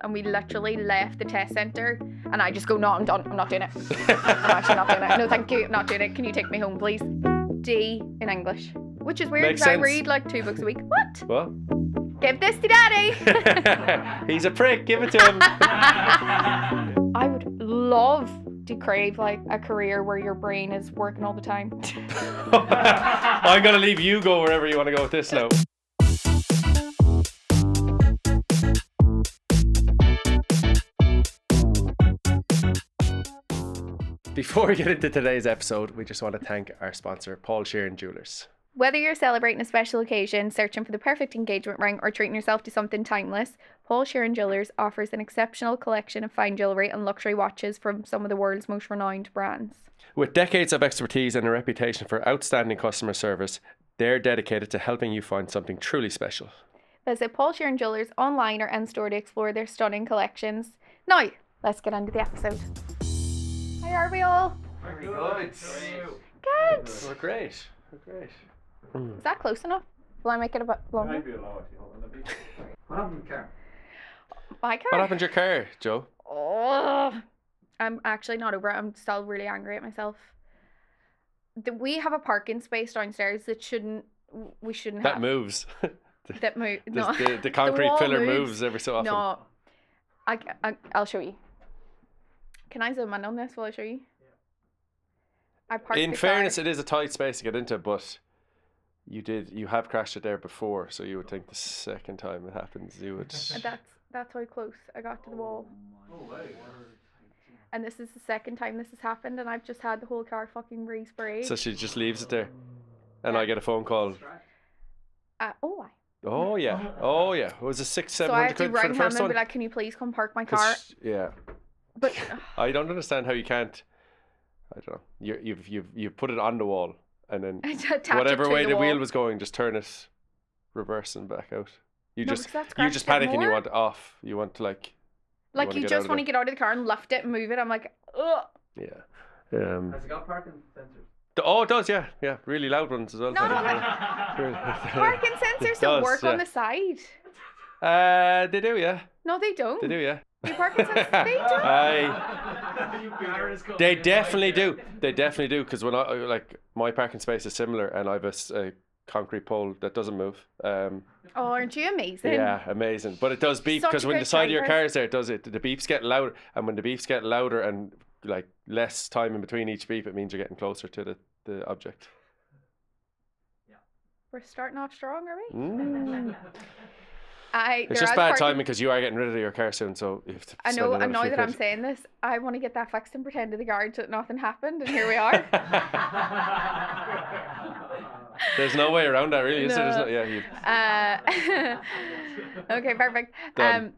And we literally left the test centre and I just go, no, I'm done. I'm not doing it. I'm actually not doing it. No, thank you. I'm not doing it. Can you take me home, please? D in English. Which is weird Makes because I sense. read like 2 books a week. What? What? Give this to daddy. He's a prick. Give it to him. I would love to crave like a career where your brain is working all the time. I'm going to leave you go wherever you want to go with this now. Before we get into today's episode, we just want to thank our sponsor, Paul Sheeran Jewellers. Whether you're celebrating a special occasion, searching for the perfect engagement ring, or treating yourself to something timeless, Paul Sheeran Jewellers offers an exceptional collection of fine jewellery and luxury watches from some of the world's most renowned brands. With decades of expertise and a reputation for outstanding customer service, they're dedicated to helping you find something truly special. Visit Paul Sheeran Jewellers online or in-store to explore their stunning collections. Now, let's get into the episode. How are we all? Very good. Good. We're great. Is that close enough? Will I make it a bit longer? What happened to the car? My car? What happened to your car, Joe? Oh, I'm actually not over it. I'm still really angry at myself. We have a parking space downstairs that we shouldn't have. That moves. That move. No. The concrete wall pillar moves every so often. No, I'll show you. Can I zoom in on this while I show you? I parked In the fairness, car. it is a tight space to get into, but you have crashed it there before, so you would think the second time it happens, you would. That's how close I got to the wall. Oh, way. And this is the second time this has happened, and I've just had the whole car fucking re-sprayed. So she just leaves it there, and Yeah. I get a phone call. Oh yeah. Was it 600-700 So I had to quid for ring the him first and one? be like, "Can you please come park my car?" Yeah. But I don't understand how you can't. I don't know. You've put it on the wall, and then attach whatever it to way the wall. wheel was going, just turn it, reverse and back out. You No, just because that's you just crashed it panic and you more. want it off. You want to Like wanna you get just out want to of get out of the car and lift it and move it. I'm like, ugh. there. Yeah. Has it got parking sensors? Oh, it does. Yeah. Really loud ones as well. No, Parking sensors don't work on the side. They do, yeah. No, they don't. They do, yeah. The parking sensors, they don't. They definitely do. They definitely do, because when my parking space is similar, and I have a concrete pole that doesn't move. Oh, aren't you amazing? Yeah, amazing. But it does beep, Such a because when great the side of your driver. car is there, it does it. The beeps get louder, and when the beeps get louder and like less time in between each beep, it means you're getting closer to the object. We're starting off strong, are we? It's just bad timing because you are getting rid of your car soon, so you have to. I spend know, another and now few that I'm quid. saying this, I want to get that fixed and pretend to the garage that nothing happened, and here we are. There's no way around that, really, is there? There's No. no, yeah, you. Okay, perfect. Done.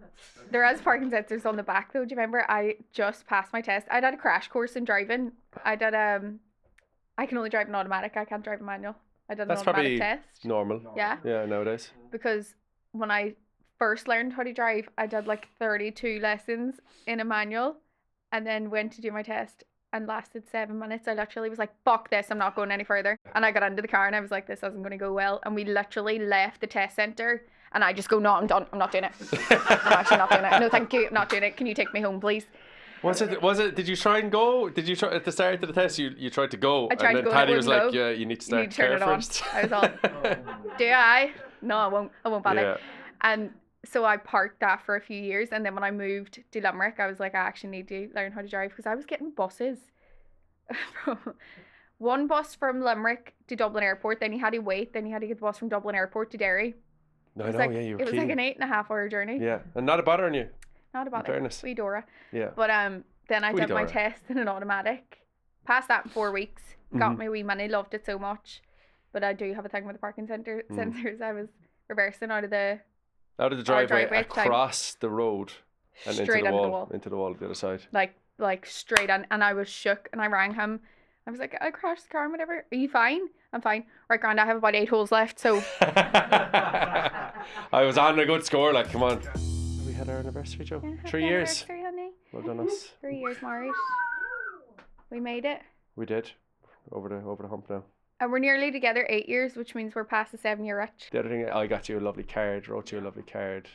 There is parking sensors on the back though. Do you remember? I just passed my test. I did a crash course in driving. I did I can only drive an automatic. I can't drive a manual. I did an That's automatic probably test. normal. Yeah, Yeah, nowadays. because when I first learned how to drive, I did like 32 lessons in a manual, and then went to do my test and lasted 7 minutes. I literally was like, "Fuck this! I'm not going any further." And I got into the car and I was like, "This isn't going to go well." And we literally left the test center. And I just go, "No, I'm done. I'm not doing it. I'm actually not doing it. No, thank you. I'm not doing it. Can you take me home, please?" Was it? Did you try and go? Did you try at the start of the test? You tried to go, I tried and to then go and it Paddy was like, wouldn't go. "Yeah, you need to You start need to turn care it on. first." I was all, "Do I? No, I won't. I won't bother." Yeah. And so I parked that for a few years. And then when I moved to Limerick, I was like, I actually need to learn how to drive, because I was getting buses. One bus from Limerick to Dublin Airport, then you had to wait, then you had to get the bus from Dublin Airport to Derry. No, It was no, like, yeah, you were it was like keen. an 8.5-hour journey. Yeah, and not a bother on you. Not about In it. fairness. Wee Dora. Yeah. But then I Wee did my Dora. test in an automatic. Passed that in 4 weeks. Got my wee money, loved it so much. But I do have a thing with the parking sensors. I was reversing out of the Out of the driveway, driveway time. across the road, and straight into the under wall, into the wall on the other side. like straight on, and I was shook, and I rang him. I was like, "I crashed the car and whatever. Are you fine?" "I'm fine." "Right, grand, I have about 8 holes left, so." I was on a good score. Like, come on. We had our anniversary, Joe. Yeah, happy 3 years. anniversary, honey. Well done, us. 3 years married. We made it. We did. Over the hump now. And we're nearly together 8 years, which means we're past the 7-year itch. The other thing, I got you a lovely card. Wrote you a lovely card.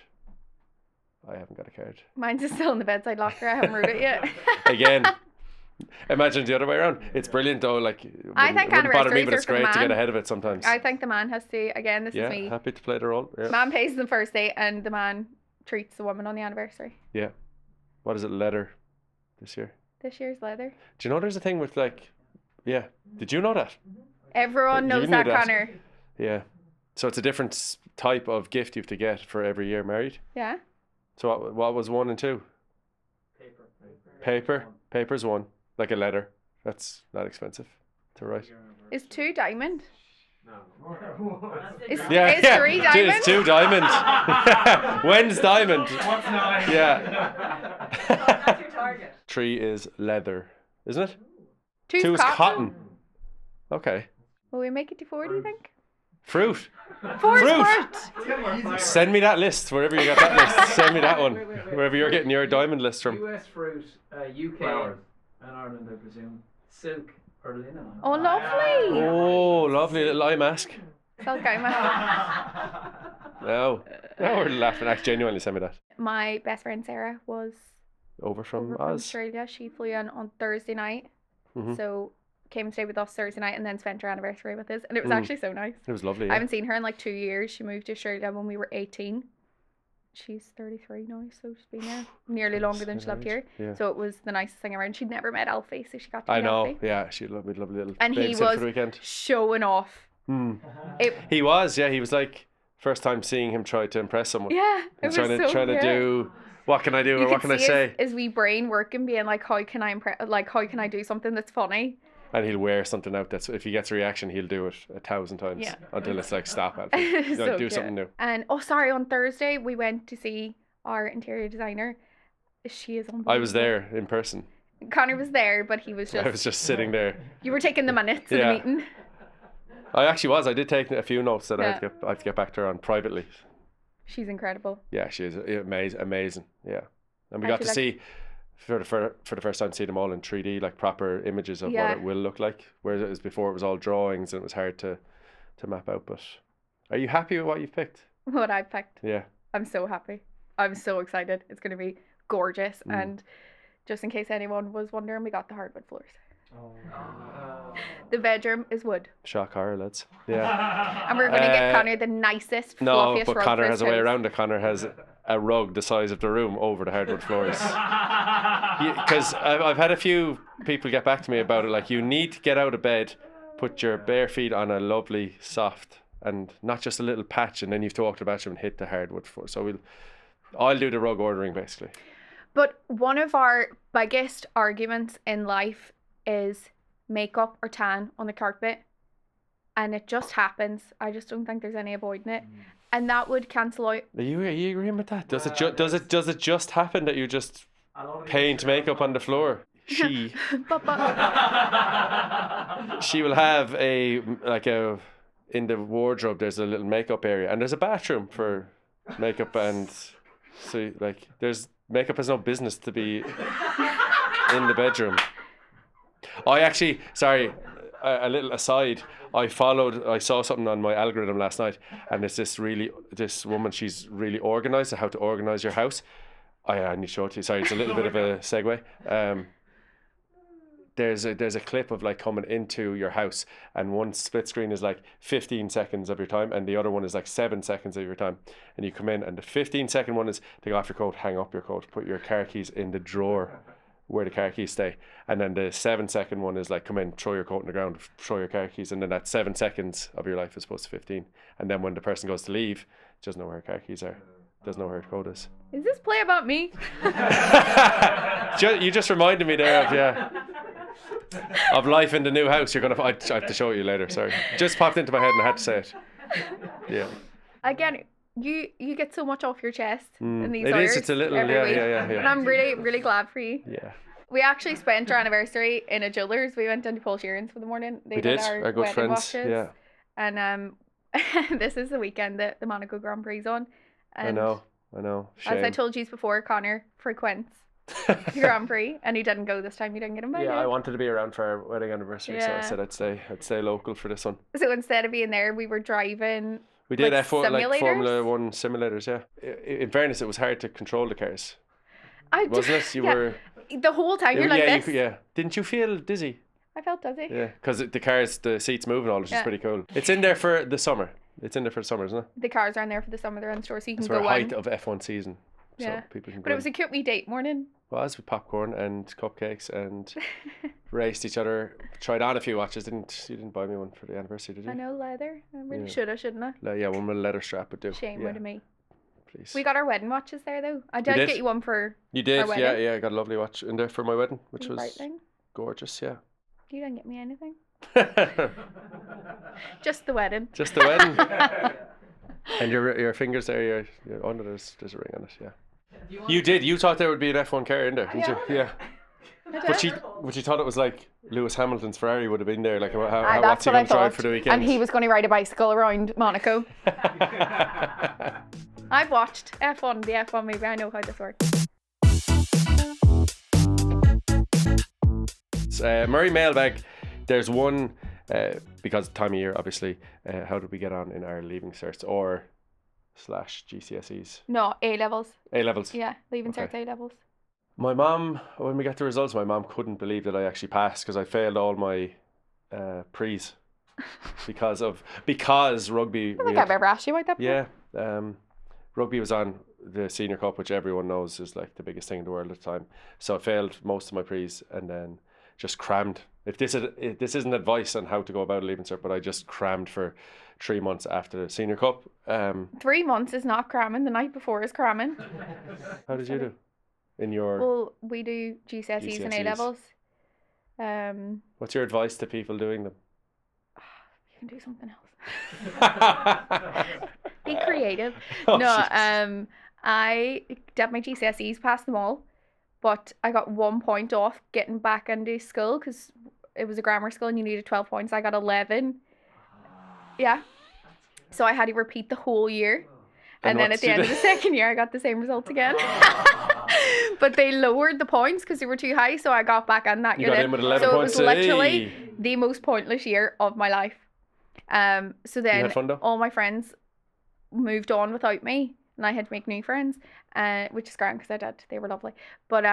I haven't got a card. Mine's still in the bedside locker. I haven't wrote it yet. Again, imagine the other way around. It's brilliant though. Like, I think it wouldn't bother me, anniversaries but are it's for the great to get man. ahead of it sometimes. I think the man has to, again, this Yeah, is me. happy to play the role. Yeah. Man pays the first date and the man treats the woman on the anniversary. Yeah. What is it, leather this year? This year's leather. Do you know there's a thing with like, yeah. Did you know that? Everyone You knows knew that, that. Conor. Yeah. So it's a different type of gift you have to get for every year married. Yeah. So what was 1 and 2? Paper. Paper's 1. Like a letter. That's not expensive to write. Is 2 diamond? No. Is, Yeah, is yeah. 3 diamond? It's 2 diamond. When's diamond? What's 9? Yeah. That's your target. 3 is leather, isn't it? 2's 2 is cotton. Okay. Will we make it to 4, do you think? Fruit. 4 is Fruit. fruit. Send me that list, wherever you got that list. Send me that one. Wherever you're getting your diamond list from. US fruit, UK Flowers. and Ireland, I presume. Silk or linen. Oh, lovely. Oh, lovely little eye mask. Silk eye mask. No. No, we're laughing. Actually, genuinely send me that. My best friend Sarah was Over from over from Oz. Australia. She flew in on Thursday night. Mhm. So came and stayed with us Thursday night and then spent her anniversary with us. And it was Mm. actually so nice. It was lovely. I Yeah. haven't seen her in like 2 years. She moved to Australia when we were 18. She's 33 now, so she's been there nearly longer than she lived here. Yeah. So it was the nicest thing around. She'd never met Alfie, so she got to meet I know. Alfie. Yeah, she lovely, lovely little And he babysit was for the weekend. showing off. Hmm. It, He was, yeah. He was like first time seeing him try to impress someone. yeah, it And was trying to so good. do what can I do You or what could can I see say? his wee brain working, being like, how can I how can I do something that's funny? And he'll wear something out that's if he gets a reaction, he'll do it 1,000 times Yeah. until it's like stop Alfie. So do cute. something new. And oh, sorry, on Thursday we went to see our interior designer. She is unbelievable. I was there in person. Conor was there, but he was I just. was just sitting there. You were taking the minutes of Yeah. the meeting. I actually was. I did take a few notes that I Yeah. have to get back to her on privately. She's incredible. Yeah, she is amazing. Yeah, and we I got to feel see for the first time see them all in 3D, like proper images of Yeah. what it will look like. Whereas it was before, it was all drawings and it was hard to map out. But are you happy with what you've picked? What I picked. Yeah. I'm so happy. I'm so excited. It's going to be gorgeous. Mm. And just in case anyone was wondering, we got the hardwood floors. Oh. The bedroom is wood. Shock horror, lads. Yeah. And we're going to get Uh, Conor the nicest, No, fluffiest but rug Conor for has his a way toes. around it. Conor has a rug the size of the room over the hardwood floors. Because I've had a few people get back to me about it. Like, you need to get out of bed, put your bare feet on a lovely soft, and not just a little patch, and then you have to walk to the bathroom and hit the hardwood floor. So I'll do the rug ordering basically. But one of our biggest arguments in life is makeup or tan on the carpet. And it just happens. I just don't think there's any avoiding it. And that would cancel out. Are you agreeing with that? Does it just happen that you just paint makeup on the floor? She but she will have in the wardrobe there's a little makeup area and there's a bathroom for makeup, and so like there's makeup has no business to be in the bedroom. I actually, sorry, a little aside, I saw something on my algorithm last night, and it's this woman, she's really organized how to organize your house. I need to show it to you. Sorry, it's a little bit of a segue. There's a clip of like coming into your house, and one split screen is like 15 seconds of your time, and the other one is like 7 seconds of your time. And you come in, and the 15-second one is take off your coat, hang up your coat, put your car keys in the drawer where the car keys stay. And then the 7-second one is like come in, throw your coat on the ground, throw your car keys, and then that 7 seconds of your life is supposed to 15. And then when the person goes to leave, doesn't know where her car keys are, doesn't know where her coat is. is this play about me? You just reminded me there of life in the new house. I have to show you later. Sorry, just popped into my head and I had to say it. Yeah, Again, you get so much off your chest in these it hours is. It's a little every week. yeah. And I'm really, really glad for you. Yeah, We actually spent our anniversary in a jewellers. We went into Paul Sheeran's for the morning. They we did. our Our good wedding friends. washes. Yeah, And this is the weekend that the Monaco Grand Prix is on. And I know. Shame. as I told you before, Conor frequents the Grand Prix, and he didn't go this time. You didn't get invited. Yeah, I wanted to be around for our wedding anniversary, so I Yeah. said I'd stay local for this one. So instead of being there, we were driving We did Like F1, like simulators? Formula One simulators. Yeah. In fairness, it was hard to control the cars, wasn't it? You yeah. were. The whole time you're like yeah, this. yeah. Didn't you feel dizzy? I felt dizzy. Yeah, because the seats move and all, which is Yeah. pretty cool. It's in there for the summer. It's in there for the summer, isn't it? The cars are in there for the summer. They're in the store, so you can It's for go height in. of F1 season. Yeah. So people can But go it was a cute wee date morning. Well, as with popcorn and cupcakes and raced each other. Tried on a few watches. You didn't buy me one for the anniversary, did you? I know, leather. I really Yeah. should have, shouldn't I? Yeah, one with a leather strap would do. Shame yeah, out of me. please. We got our wedding watches there though. I did did? get you one for You did, our yeah, wedding. yeah. I got a lovely watch in there for my wedding, which the was Breitling. gorgeous, yeah. You didn't get me anything. Just the wedding. Just the wedding. And your fingers there, your under there's a ring on it, yeah. You did. You thought there would be an F1 car in there, didn't you? Yeah. But you thought it was like Lewis Hamilton's Ferrari would have been there. Like, That's what's he what I going to drive thought. for the weekend? And he was going to ride a bicycle around Monaco. I've watched F1, the F1 movie. I know how this works. Murray Mailbag. There's one, because time of year, obviously. How did we get on in our Leaving Certs or / GCSEs? No, A levels. A levels. Yeah, Leaving Okay. Certs A levels. My mum, when we got the results, my mum couldn't believe that I actually passed because I failed all my pre's because rugby. I think I've ever asked you about that before. Yeah, rugby was on the Senior Cup, which everyone knows is like the biggest thing in the world at the time. So I failed most of my pre's and then just crammed. If this isn't advice on how to go about Leaving Cert, but I just crammed for 3 months after the Senior Cup. 3 months is not cramming. The night before is cramming. How did you do? In your Well, we do GCSEs and A GCSEs. levels. What's your advice to people doing them? You can do something else. Be creative. Oh, No, jeez. I did my GCSEs, passed them all, but I got 1 point off getting back into school because it was a grammar school and you needed 12 points. I got 11. Yeah. So I had to repeat the whole year. And then what's at the you end of do? the second year, I got the same results again. But they lowered the points because they were too high, so I got back on that You year. got then. in with 11 so points. it was literally Hey. the most pointless year of my life. So then had fun though? all my friends moved on without me, and I had to make new friends, which is grand because I did. They were lovely, but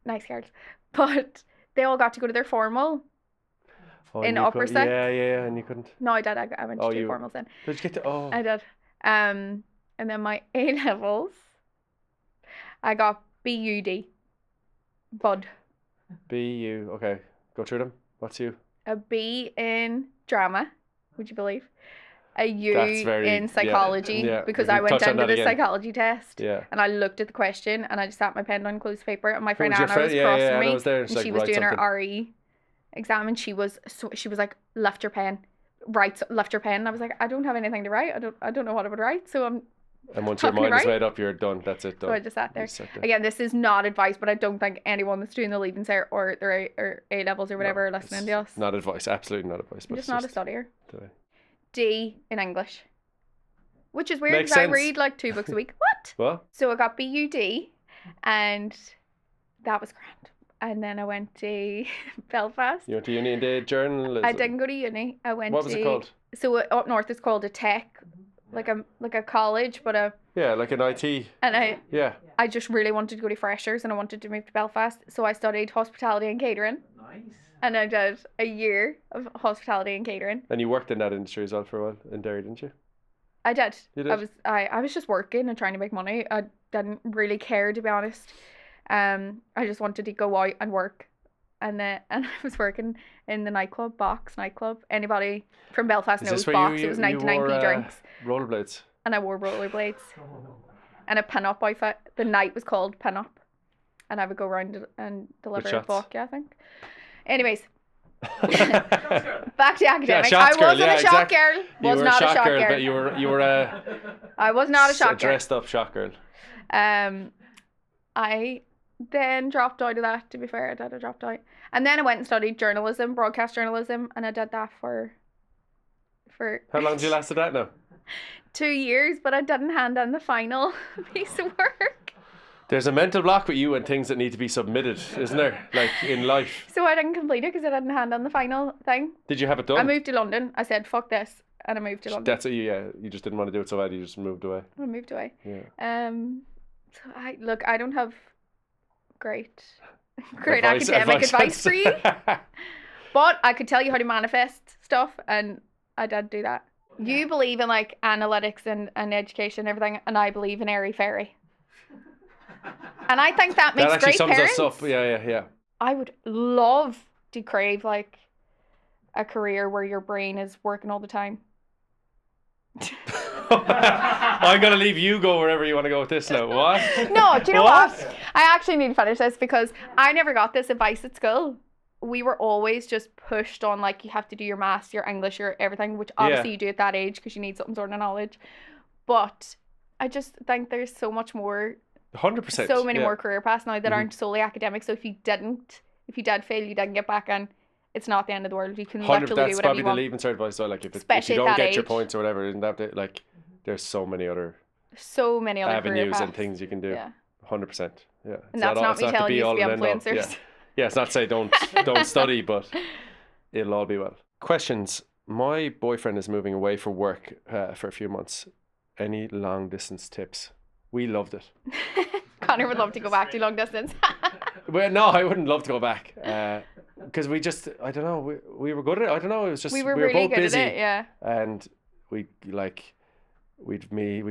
nice girls. But they all got to go to their formal. Oh, in and you upper could- sec. Yeah, and you couldn't. No, I did. I went to Oh, two you- formals then. Did you get to? Oh, I did. And then my A levels, I got BUD. Bud. BU. Okay, go through them. What's you? A B in drama, would you believe? A U That's very- in psychology yeah, because we I can went touch on down to that the again. psychology test Yeah. and I looked at the question and I just sat my pen down, closed the paper, and my friend was your Anna friend? was Yeah, crossing yeah, Anna me was there, and she's she like, was "Write doing her something." RE exam and she was like, lift your pen, lift your pen. And I was like, I don't have anything to write. I don't know what I would write, so I'm And once your How can you mind is write? made up, you're done. That's it. Done. so I just sat there. You sat there. Again, this is not advice, but I don't think anyone that's doing the Leaving Cert or their A levels or whatever are listening to us. It's not advice. Absolutely not advice. I'm But just it's not a studier. the- D in English, which is weird Makes because I sense. read like 2 books a week. What? Well, So I got BUD, and that was grand. And then I went to Belfast. you went to uni and did journalism. I didn't go to uni. I went. What was to, it called? So up north it's called a tech, like a college, but Yeah, like an IT. and Yeah. I just really wanted to go to freshers and I wanted to move to Belfast, so I studied hospitality and catering, Nice. and I did a year of hospitality and catering. And you worked in that industry as well for a while in Derry, didn't you? I did. You did? I was just working and trying to make money. I didn't really care, to be honest. I just wanted to go out and work, and I was working in the nightclub, Box nightclub. Anybody from Belfast Is knows this where Box. you- It was you 99p wore, drinks, Rollerblades. and I wore rollerblades and a pin-up outfit. The night was called pin-up, and I would go around and deliver shots. vodka, I think. Anyways, back to academics. shots I girl, wasn't yeah, a shot exactly. girl. You Was were not a shot girl. but you were a I was not a shot girl. dressed up shot girl. I then dropped out of that, to be fair. I dropped out. And then I went and studied journalism, broadcast journalism, and I did that for How long did you last at that now? 2 years, but I didn't hand in the final piece of work. There's a mental block with you and things that need to be submitted, isn't there? Like in life. So I didn't complete it because I didn't hand in the final thing. Did you have it done? I moved to London. I said, fuck this. and I moved to London. That's you just didn't want to do it so bad. You just moved away. I moved away. Yeah. So I don't have great academic advice for you, but I could tell you how to manifest stuff, and I did do that. You believe in like analytics and education and everything, and I believe in airy fairy. And I think that makes That actually great sums parents. us up. Yeah. I would love to crave like a career where your brain is working all the time. I'm gonna leave you go wherever you want to go with this now. What? No, do you know what? I actually need to finish this because I never got this advice at school. We were always just pushed on like you have to do your maths, your English, your everything, which obviously you do at that age because you need some sort of knowledge. But I just think there's so much more, 100%. so many more career paths now that aren't solely academic. So if you did fail, you didn't get back in. It's not the end of the world. You can literally do whatever That's probably you the want. Leaving Cert advice. So like if Especially you at don't that get your age. points or whatever, isn't that like there's so many other Career avenues and paths. things you can do. Yeah. 100%. Yeah. And that's not me telling you to be influencers. Yeah, it's not to say don't study, but it'll all be well. Questions. My boyfriend is moving away for work for a few months. Any long distance tips? We loved it. Conor would love to go back to long distance. Well, no, I wouldn't love to go back because we just, I don't know, we were good at it. I don't know, it was just we were both really good busy, at it, yeah. and we'd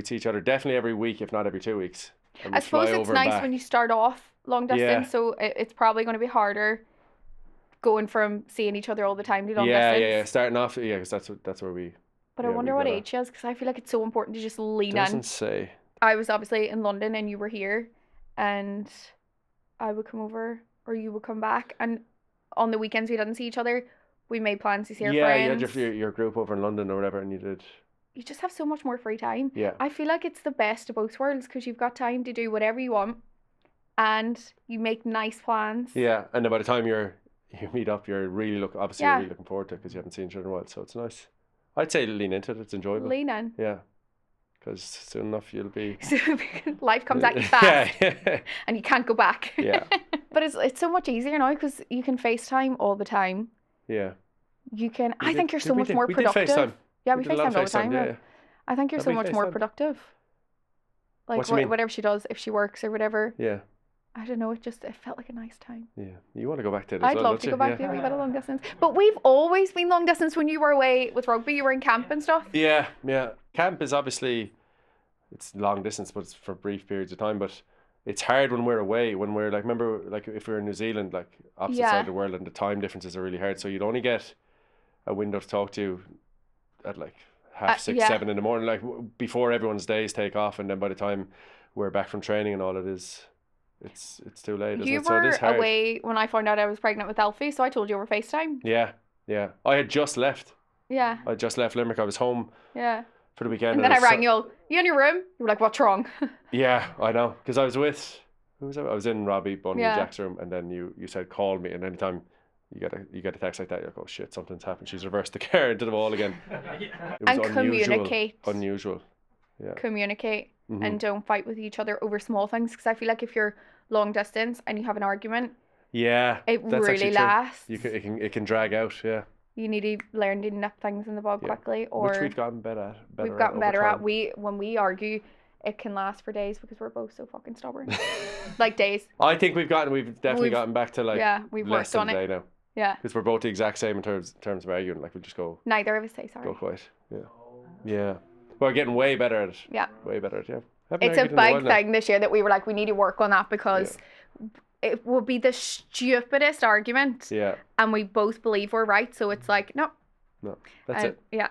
see each other definitely every week, if not every 2 weeks. And I we'd fly suppose it's over and nice back. when you start off long distance, Yeah. so it's probably going to be harder going from seeing each other all the time to long distance. Yeah. Starting off, because that's where we. But I yeah, wonder we what gotta- age she is, because I feel like it's so important to just lean in. Doesn't say. I was obviously in London and you were here, and I would come over or you would come back, and on the weekends we didn't see each other. We made plans to see our Yeah, friends. you had your group over in London or whatever, and you did. You just have so much more free time. Yeah. I feel like it's the best of both worlds because you've got time to do whatever you want, and you make nice plans. Yeah, and then by the time you meet up, you're really you're really looking forward to it because you haven't seen each other in a while, so it's nice. I'd say lean into it. It's enjoyable. Lean in. Yeah, because soon enough you'll be. Life comes at you fast, Yeah. and you can't go back. Yeah. But it's so much easier now because you can FaceTime all the time. Yeah. You can. We I did- think you're so we much did- more we did productive. FaceTime. Yeah, we did a lot of FaceTime all the time. FaceTime, yeah. I think you're Have so we much more FaceTime? productive. Like What do you mean? whatever she does, if she works or whatever. Yeah. I don't know. It felt like a nice time. Yeah. You want to go back to it as I'd well, love don't to you? go back to a wee bit of long distance. But we've always been long distance. When you were away with rugby, you were in camp and stuff. Yeah. Camp is obviously, it's long distance, but it's for brief periods of time. But it's hard when we're away. When we're like, remember, like if we're in New Zealand, like opposite side of the world, and the time differences are really hard. So you'd only get a window to talk to you at like 6:30, 7 in the morning, like before everyone's days take off, and then by the time we're back from training and all, it's too late. Isn't You it? So it were is hard. away when I found out I was pregnant with Elfie, so I told you over FaceTime. Yeah. I had just left. Yeah. I just left Limerick. I was home Yeah. for the weekend. And then I it was rang you. You in your room? You were like, "What's wrong?" Yeah, I know, because I was with who was I? I was in Robbie, Bunny, Yeah. and Jack's room, and then you said call me, and anytime you get a text like that, you're like, oh shit, something's happened. She's reversed the car into the wall again. It was And communicate. Unusual. Yeah. Communicate Mhm. and don't fight with each other over small things. Because I feel like if you're long distance and you have an argument, Yeah. it that's really actually true. lasts. It can drag out. Yeah. You need to learn to nip things in the bud quickly, or which we've gotten better at. we've gotten over better at. time. When we argue, it can last for days because we're both so fucking stubborn. Like days. I think we've definitely gotten back to like Yeah, we've less worked on than a it. day now, Yeah. because we're both the exact same in terms of arguing. Like we'll just go Neither of us say sorry. quiet. Yeah. We're getting way better at it. Yeah. Way better at it. Yeah. Haven't It's a argued in while big now. thing this year that we were like, we need to work on that because it will be the stupidest argument, Yeah. and we both believe we're right. So it's like, no. No. That's it. Yeah.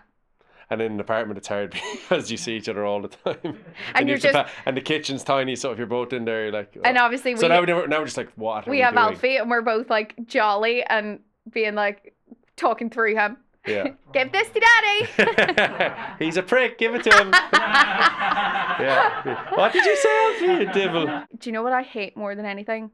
And in an apartment, it's hard because you see each other all the time. And you you're have to and the kitchen's tiny, so if you're both in there, you're like. Oh. And obviously So now we're just like, what? Are we have doing? Alfie, and we're both like jolly and being like talking through him. Yeah. Give this to daddy. He's a prick. Give it to him. Yeah. What did you say, Alfie? You devil. Do you know what I hate more than anything?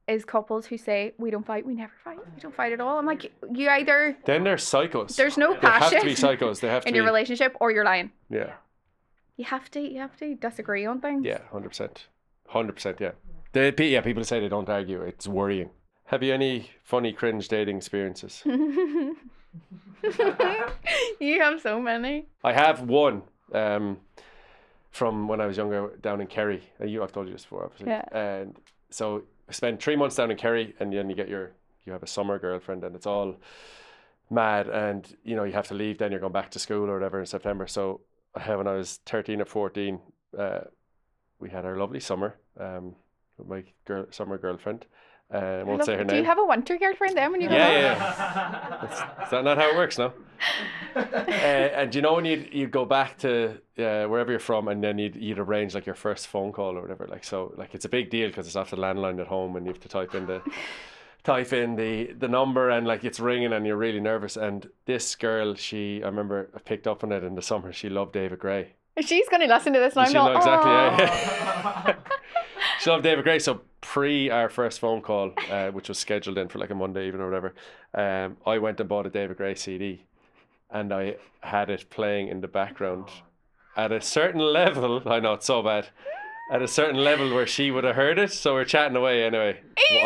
Is couples who say, we don't fight, we never fight, we don't fight at all. I'm like, you either, Then they're psychos. there's no They have passion to be psychos. They have to in be. your relationship, or you're lying. Yeah. You have to disagree on things. Yeah. 100%. 100%. Yeah. People say they don't argue. It's worrying. Have you any funny cringe dating experiences? You have so many. I have one from when I was younger down in Kerry. I've told you this before, obviously. Yeah. And so I spent 3 months down in Kerry, and then you have a summer girlfriend, and it's all mad, and you have to leave. Then you're going back to school or whatever in September. So when I was 13 or 14, we had our lovely summer with my summer girlfriend. I won't say her Do name. you have a winter girlfriend then when you go Yeah, back? yeah. Is that not how it works, no? And when you'd go back to wherever you're from, and then you'd arrange like your first phone call or whatever, like, so like it's a big deal because it's off the landline at home, and you have to type in the number, and like it's ringing, and you're really nervous. And this girl, I remember I picked up on it in the summer. She loved David Gray. She's going to listen to this and I'm She not. loved exactly. Yeah. She loved David Gray. So pre our first phone call, which was scheduled in for like a Monday evening or whatever, I went and bought a David Gray CD, and I had it playing in the background at a certain level. I know it's so bad. At a certain level where she would have heard it, so we're chatting away anyway. He's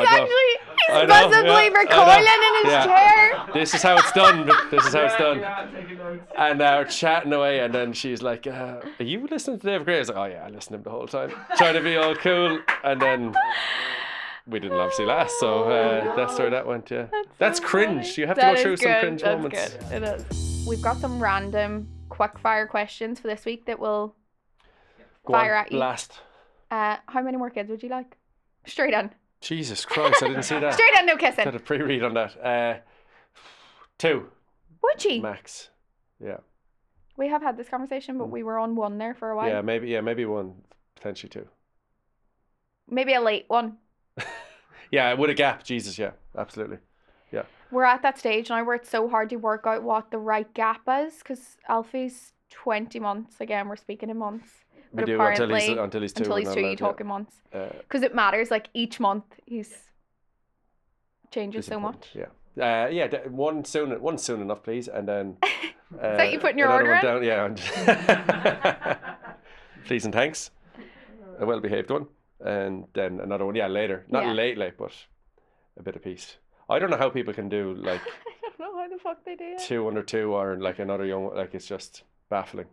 I know, visibly recoiling in his chair. This is how it's done. This is how it's done. Yeah, taking notes. And we're chatting away, and then she's like, "Are you listening to David Gray?" I was like, "Oh yeah, I listened to him the whole time, trying to be all cool." And then we didn't obviously last, so that's where that went. Yeah, that's so cringe. funny. You have to That go through is some good. cringe That's moments. Good. It is. We've got some random quick fire questions for this week that will Go fire on, at you. blast. How many more kids would you like? Straight in. Jesus Christ, I didn't see that. Straight in, no kissing. Had a pre-read on that. 2 Would you? max. Yeah. We have had this conversation, but we were on 1 there for a while. Yeah, maybe 1, potentially 2. Maybe a late one. Yeah, with a gap. Jesus, yeah, absolutely. Yeah. We're at that stage now where it's so hard to work out what the right gap is, because Alfie's 20 months. Again, we're speaking in months. We But do until apparently, he's 2. Until he's we're 2, not you allowed, talk in months. yeah. Because it matters, like each month he's changes It's so important, much. Yeah. One soon enough, please, and then. Is that you putting your another order one in? down, yeah. Please and thanks. A well-behaved one, and then another one. Yeah, later. Not Yeah. late, but a bit of peace. I don't know how people can do like I don't know how the fuck they do it. 2 under 2 or like another young one. Like it's just baffling.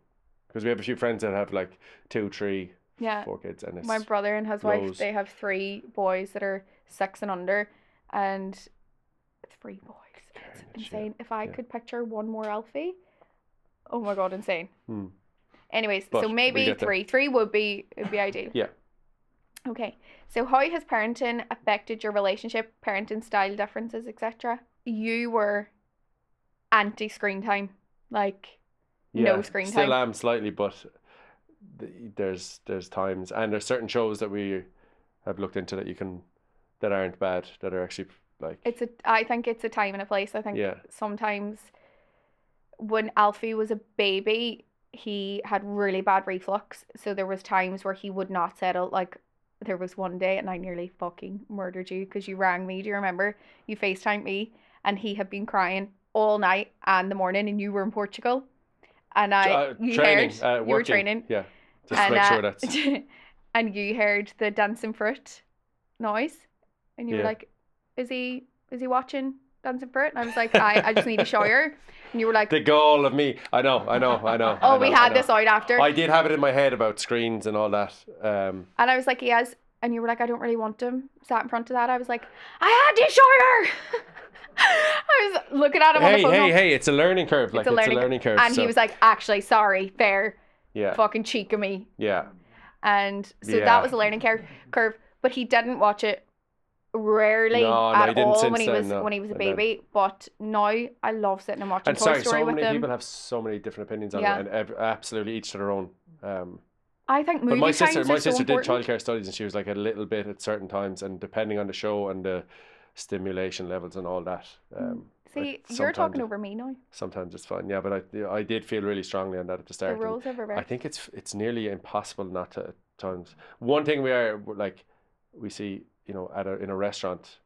Because we have a few friends that have like 2, 3, Yeah. 4 kids, and it's My brother and his wife, blows. they have 3 boys that are 6 and under, and 3 boys. It's Carnage, insane. If I yeah. could picture one more Alfie, oh my god, insane. Hmm. Anyways, But so we maybe get there. 3. 3 would be ideal. Yeah. Okay. So how has parenting affected your relationship, parenting style differences, etc.? You were anti-screen time, like no screen Still time. am slightly, but there's times, and there's certain shows that we have looked into that aren't bad, that are actually like I think it's a time and a place. I think Yeah. sometimes when Alfie was a baby, he had really bad reflux. So there was times where he would not settle. Like there was one day, and I nearly fucking murdered you because you rang me. Do you remember? You FaceTimed me, and he had been crying all night and the morning, and you were in Portugal, and you training, heard you were working. training, Yeah, just and to make sure that's and you heard the dancing fruit noise, and you were Yeah. like, is he watching dancing fruit? And I was like, I just need a shower. And you were like, the goal of me. I know. oh, we had this out after. I did have it in my head about screens and all that. And I was like, yes. And you were like, I don't really want him. Sat in front of that. I was like, I had to show her. I was looking at him on the phone. Hey, it's a learning curve. Like, it's a learning curve. And so, he was like, actually, sorry, fair. yeah, Fucking cheek of me. yeah. And so Yeah. that was a learning curve. But he didn't watch it rarely No, he at didn't all since when he then, was no. when he was a And then- baby. But now I love sitting and watching And Toy sorry, Story so with many him. people have so many different opinions on Yeah. it, and absolutely each to their own. I think But movie my times sister are so did important. childcare studies, and she was like a little bit at certain times, and depending on the show and the stimulation levels and all that. See, like, you're sometimes talking over me now. Sometimes it's fine, yeah. But I did feel really strongly on that at the The start. and rules are I reversed. think it's nearly impossible not to at times. One thing we see, in a restaurant,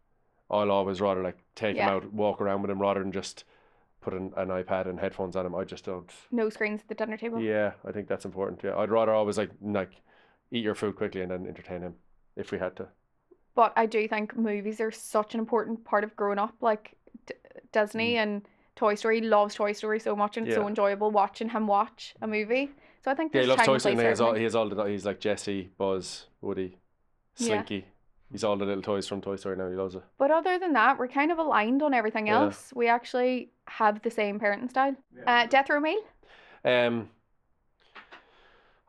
I'll always rather like take him Yeah. out, walk around with him rather than just put an iPad and headphones on him. I just don't. No screens at the dinner table. Yeah, I think that's important. Yeah, I'd rather always like eat your food quickly and then entertain him if we had to. But I do think movies are such an important part of growing up. Like Disney and Toy Story, loves Toy Story so much, and it's so Yeah. enjoyable watching him watch a movie. So I think Yeah, there's he loves time Toy and Story. place And for everything. he has all the. He's like Jesse, Buzz, Woody, Yeah. Slinky. He's all the little toys from Toy Story now. He loves it. But other than that, we're kind of aligned on everything Yeah. else. We actually have the same parenting style. Death row meal?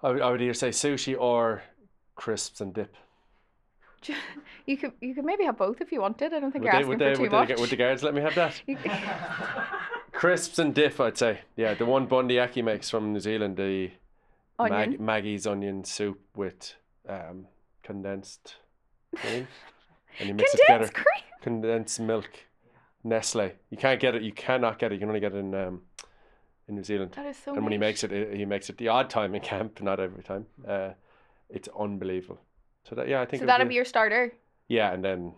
I would either say sushi or crisps and dip. You could maybe have both if you wanted. I don't think Would you're they, asking for too much. would the guards let me have that? You- Crisps and dip, I'd say. Yeah, the one Bundyaki makes from New Zealand, the Onion. Maggie's onion soup with condensed cream. And you mix it together. Condensed cream? Condensed milk. Nestle. You can't get it. You cannot get it. You can only get it in New Zealand. That is so And when he nice. makes it, he makes it the odd time in camp, not every time. It's unbelievable. So that, yeah, I think. So it would that'd be your starter. Yeah, and then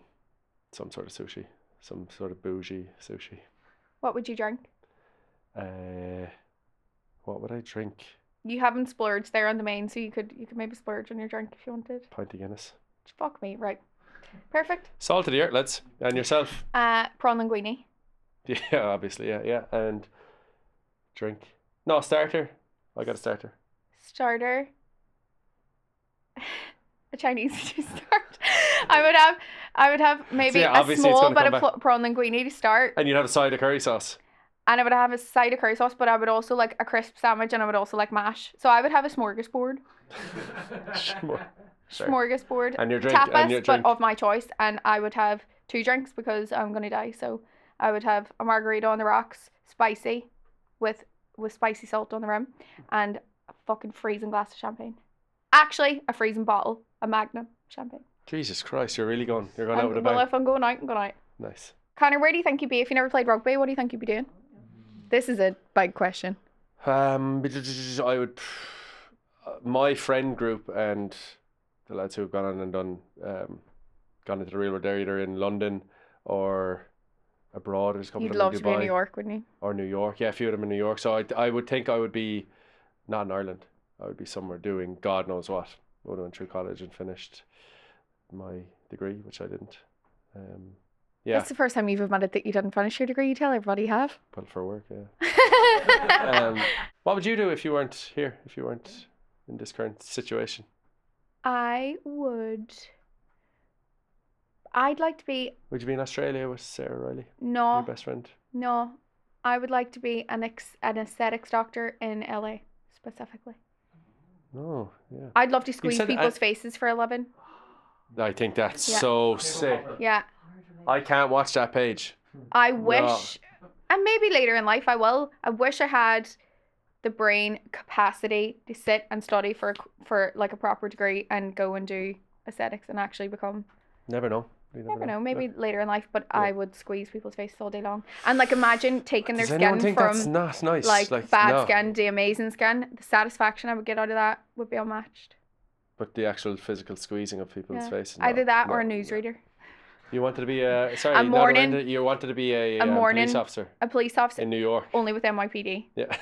some sort of sushi, some sort of bougie sushi. What would you drink? What would I drink? You haven't splurged there on the main, so you could maybe splurge on your drink if you wanted. Pint of Guinness. Fuck me, right. Perfect. Salt of the earth, lads. And yourself? Prawn linguine. Yeah, obviously, yeah. And drink. No, starter. I got a starter. Starter. A Chinese to start. I would have maybe yeah, a obviously it's small gonna bit of come prawn linguine to start. And you'd have a side of curry sauce. And I would have a side of curry sauce, but I would also like a crisp sandwich, and I would also like mash. So I would have a smorgasbord. Sure. Smorgasbord. And your drink. Tapas, and your drink. but of my choice. And I would have 2 drinks because I'm going to die. So I would have a margarita on the rocks, spicy, with spicy salt on the rim, and a fucking freezing glass of champagne. Actually, a freezing bottle, a Magnum champagne. Jesus Christ, you're really going. You're going out with a bang. Well, if I'm going out, I'm going out. Nice. Connor, where do you think you'd be if you never played rugby? What do you think you'd be doing? This is a big question. I would. My friend group and the lads who have gone on and done, gone into the real world, they're either in London or abroad. There's a couple You'd of them love in to be in Dubai New York, wouldn't you? or New York. Yeah, a few of them in New York. So I would think I would be not in Ireland. I would be somewhere doing God knows what. I would have went through college and finished my degree, which I didn't. Yeah, That's the first time you've admitted that you didn't finish your degree. You tell everybody you have. well, for work. Yeah. What would you do if you weren't here? If you weren't in this current situation? I'd like to be, Would you be in Australia with Sarah Riley, your no, best friend? I would like to be an aesthetics doctor in LA, specifically. Oh, yeah. I'd love to squeeze said people's faces for a living. I think that's Yeah. so sick. Yeah. I can't watch that page. I wish, and maybe later in life I will, I wish I had the brain capacity to sit and study for like a proper degree and go and do aesthetics and actually become, Never know. You never know, maybe later in life, but Yeah. I would squeeze people's faces all day long. And like imagine taking their Does anyone skin think that's from not nice? like bad no. skin to amazing skin. The satisfaction I would get out of that would be unmatched. But the actual physical squeezing of people's Yeah. faces. Either that or a no. newsreader. You wanted to be a you wanted to be a morning- police officer A police officer in New York. only with NYPD. Yeah.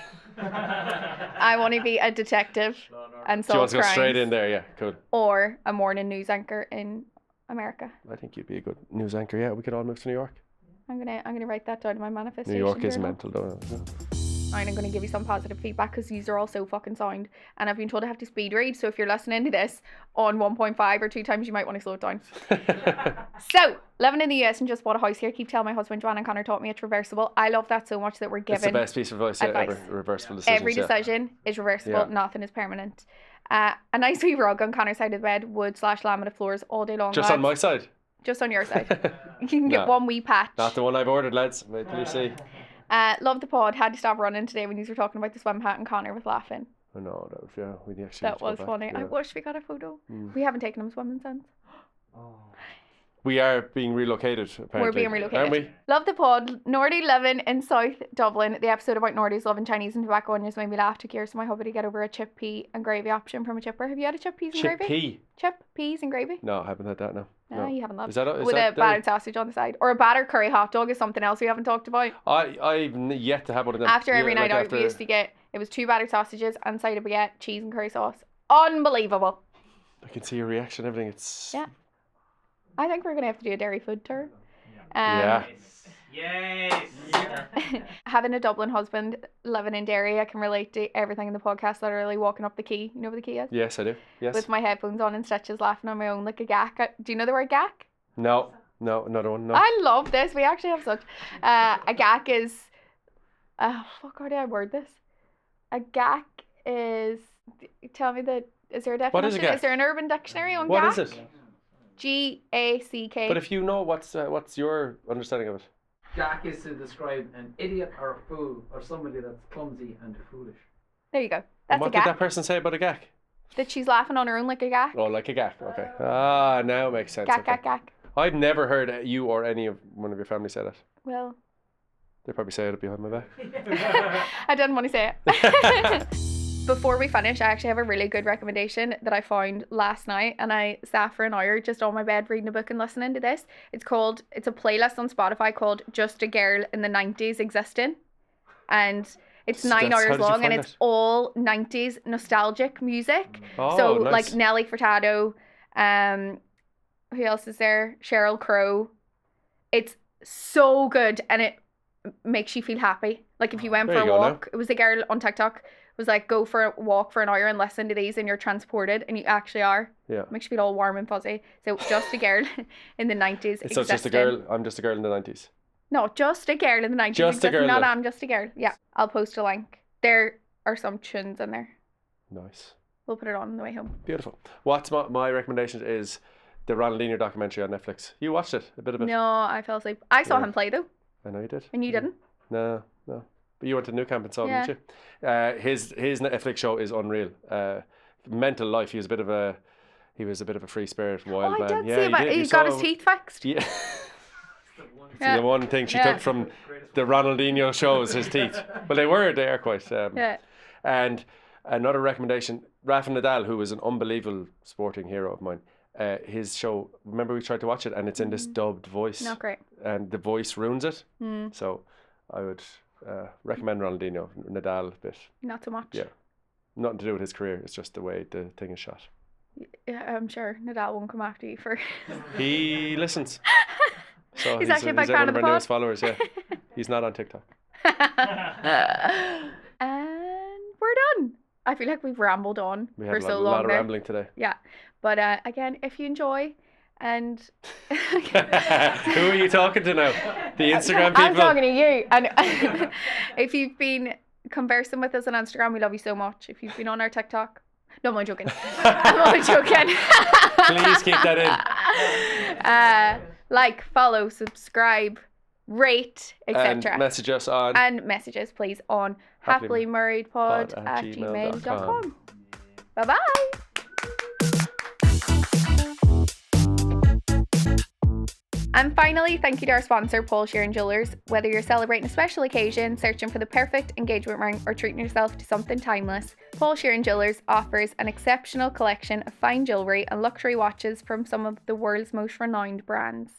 I want to be a detective and Do you want solve to go crimes. straight in there? Yeah, cool. Or a morning news anchor in America. I think you'd be a good news anchor. Yeah, we could all move to New York. I'm gonna write that down in my manifestation. New York is journal. mental, though. I'm gonna give you some positive feedback because these are all so fucking sound, and I've been told I have to speed read. So if you're listening to this on 1.5 or 2 times, you might want to slow it down. So living in the US and just bought a house here. Keep telling my husband Joanne and Connor taught me it's reversible. I love that so much that we're It's the given best piece of advice ever. Reversible decisions. every decision is reversible. Yeah. Nothing is permanent. A nice wee rug on Connor's side of the bed, wood/laminate floors all day long. Just lads. on my side. Just on your side. You can get No. one wee patch. Not the one I've ordered, lads. Wait till you see. Love the pod. Had to stop running today when you were talking about the swim hat and Connor was laughing. I know that. Yeah, we actually. That need to go was back, funny. I yeah. wish we got a photo. Mm. We haven't taken him swimming since. We are being relocated. Apparently. We're being relocated. Aren't we? Love the pod. Nordy living in South Dublin. The episode about Nordies loving Chinese and tobacco onions made me laugh. Took years for my hubby to get over a chip pea and gravy option from a chipper. Have you had a chip peas and Chip gravy? pea. Chip peas and gravy? No, I haven't had that. No. No, you haven't. Is that With a battered sausage on the side, or a battered curry hot dog is something else we haven't talked about. I've yet to have one of them. After every Yeah, night like out, we used to get it was 2 battered sausages and side of baguette, cheese and curry sauce. Unbelievable. I can see your reaction. Everything. It's. Yeah. I think we're gonna have to do a dairy food tour. Yeah. Yes. Having a Dublin husband, living in Derry, I can relate to everything in the podcast. Literally walking up the quay. You know where the quay is? Yes, I do. Yes. With my headphones on and stitches, laughing on my own like a gack. Do you know the word gack? No, another one. No. I love this. We actually have such. A gack is. Fuck, how do I word this? A gack is. Tell me the. Is there a definition? What is a gack? Is there an urban dictionary on What gack? is it? Gack. But if you know, what's your understanding of it? Gack is to describe an idiot or a fool or somebody that's clumsy and foolish. There you go. And That's a what did that gack. person say about a gack? That she's laughing on her own like a gack. Oh, like a gack. Okay. Ah, now it makes sense. Gack, Okay. gack, gack. I'd never heard you or any of one of your family say that. Well, They probably say it behind my back. I didn't want to say it. Before we finish, I actually have a really good recommendation that I found last night, and I sat for an hour just on my bed reading a book and listening to this. It's a playlist on Spotify called Just a Girl in the 90s Existing, and it's 9 How hours did you long, and find it's it? all 90s nostalgic music. Oh, So nice. like Nelly Furtado, who else is there? Sheryl Crow. It's so good, and it makes you feel happy. Like if you went There for a you go now. walk, it was a girl on TikTok was like, go for a walk for an hour and listen to these, and you're transported, and you actually are. Yeah. Makes you feel all warm and fuzzy. So Just a Girl in the 90s. So it's just a Existing. girl. I'm just a girl in the 90s. No, Just a Girl in the 90s. Just a Existing, Girl Not then. I'm Just a Girl. Yeah, I'll post a link. There are some tunes in there. Nice. We'll put it on the way home. Beautiful. What's my recommendation is the Ronaldinho documentary on Netflix. You watched it, a bit of it. No, I fell asleep. I saw Yeah. him play though, I know you did. and you didn't. No. But you went to New Camp and saw him, Yeah. didn't you? His Netflix show is unreal. Mental life. He was a bit of a free spirit, wild Oh, I man. did see about did. he You got saw his teeth fixed. Yeah. Yeah. The one thing she Yeah. took from the Ronaldinho show is his teeth. Well, they are quite. Yeah. And another recommendation, Rafa Nadal, who was an unbelievable sporting hero of mine, his show, remember we tried to watch it, and it's in this dubbed voice. Not great. And the voice ruins it. Mm, So I would recommend Ronaldinho. Nadal a bit. not so much. Yeah. Nothing to do with his career. It's just the way the thing is shot. Yeah, I'm sure Nadal won't come after you for. He listens. So He's actually a big one fan of of our the newest pod. followers, yeah. He's not on TikTok. And we're done. I feel like we've rambled on We for had a so lot long of now. rambling today. Yeah, but again, if you enjoy, and Who are you talking to now? The Instagram people? I'm talking to you. And if you've been conversing with us on Instagram, we love you so much. If you've been on our TikTok, no, I'm only joking. I'm only joking. Please keep that in. Like, follow, subscribe, rate, And etc. message us on. And messages, please, on happily-marriedpod happymarriedpod@gmail.com. Bye-bye. And finally, thank you to our sponsor, Paul Sheeran Jewellers. Whether you're celebrating a special occasion, searching for the perfect engagement ring, or treating yourself to something timeless, Paul Sheeran Jewellers offers an exceptional collection of fine jewellery and luxury watches from some of the world's most renowned brands.